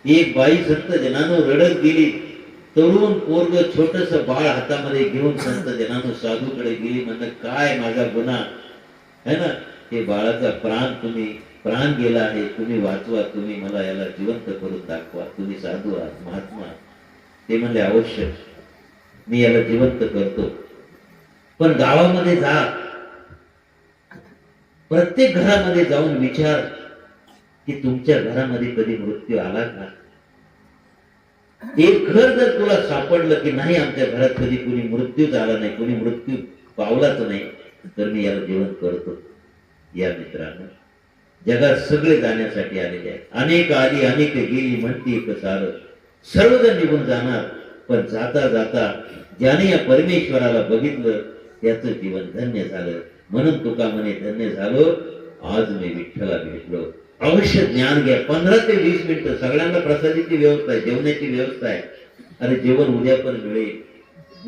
एक बाई संत जनानो रडत गेली. तरुण पोरग छोटस बाळ हातामध्ये घेऊन संत जनानो साधूकडे गेली. म्हणलं काय माझा गुन्हा है ना, हे बाळाचा प्राण गेला आहे, तुम्ही वाचवा, तुम्ही मला याला जिवंत करून दाखवा, तुम्ही साधू आहात, महात्मा आहात. ते म्हणले अवश्य मी याला जिवंत करतो, पण गावामध्ये जा, प्रत्येक घरामध्ये जाऊन विचार की तुमच्या घरामध्ये कधी मृत्यू आला का. एक घर जर तुला सापडलं की नाही आमच्या घरात कधी कुणी मृत्यू झाला नाही, कुणी मृत्यू पावलाच नाही, तर मी याला जिवंत करतो. या मित्रांनो, जगात सगळे जाण्यासाठी आलेले आहेत. अनेक आली अनेक गेली म्हणती एक सारं, सर्वजण निघून जाणार, पण जाता जाता ज्याने या परमेश्वराला बघितलं त्याचं जीवन धन्य झालं. म्हणून तुका म्हणे धन्य झालो आज मी विठ्ठला भेटलो. अवश्य ज्ञान घ्या. 15 ते 20 मिनिटं सगळ्यांना प्रसादाची व्यवस्था आहे, जेवणाची व्यवस्था आहे. अरे जेवण उद्या पण मिळेल,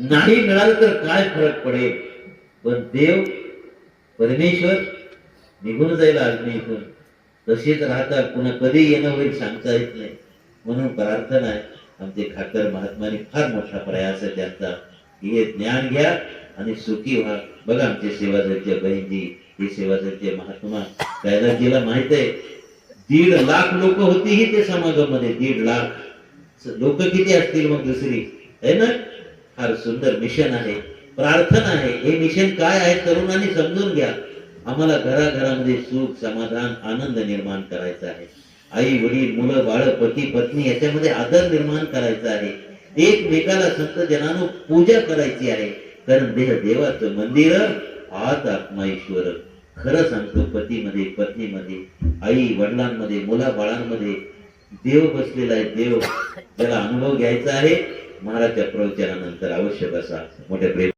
नाही मिळालं तर काय फरक पडेल, पण देव परमेश्वर निघून जाईल अग्नी इथून. तसेच राहतात, पुन्हा कधी येणं होईल सांगता येत नाही. म्हणून प्रार्थना आहे, आमचे खाकर महात्माने फार मोठा प्रयास आहे त्यांचा, हे ज्ञान घ्या आणि सुखी व्हा. बघा आमचे सेवादलचे बहिणजी, हे सेवादलचे महात्मा कैलासजीला माहित आहे 1.5 लाख लोक होती ही ते समाजामध्ये. 1.5 लाख लोक किती असतील मग दुसरी, है ना. फार सुंदर मिशन आहे, प्रार्थना आहे. हे मिशन काय आहे तरुणांनी समजून घ्या. आम्हाला घराघरामध्ये सुख समाधान आनंद निर्माण करायचा आहे. आई वडील मुलं बाळ पती पत्नी याच्यामध्ये आदर निर्माण करायचा आहे. एकमेकाला संत जनांनो पूजा करायची आहे. कारण देह देवाचं मंदिर, आत आत्मा ईश्वर. खरं सांगतो, पतीमध्ये पत्नीमध्ये आई वडिलांमध्ये मुला बाळांमध्ये देव बसलेला आहे. देव ज्याला अनुभव घ्यायचा आहे महाराजच्या प्रवचनानंतर अवश्य बसा. मोठ्या प्रेम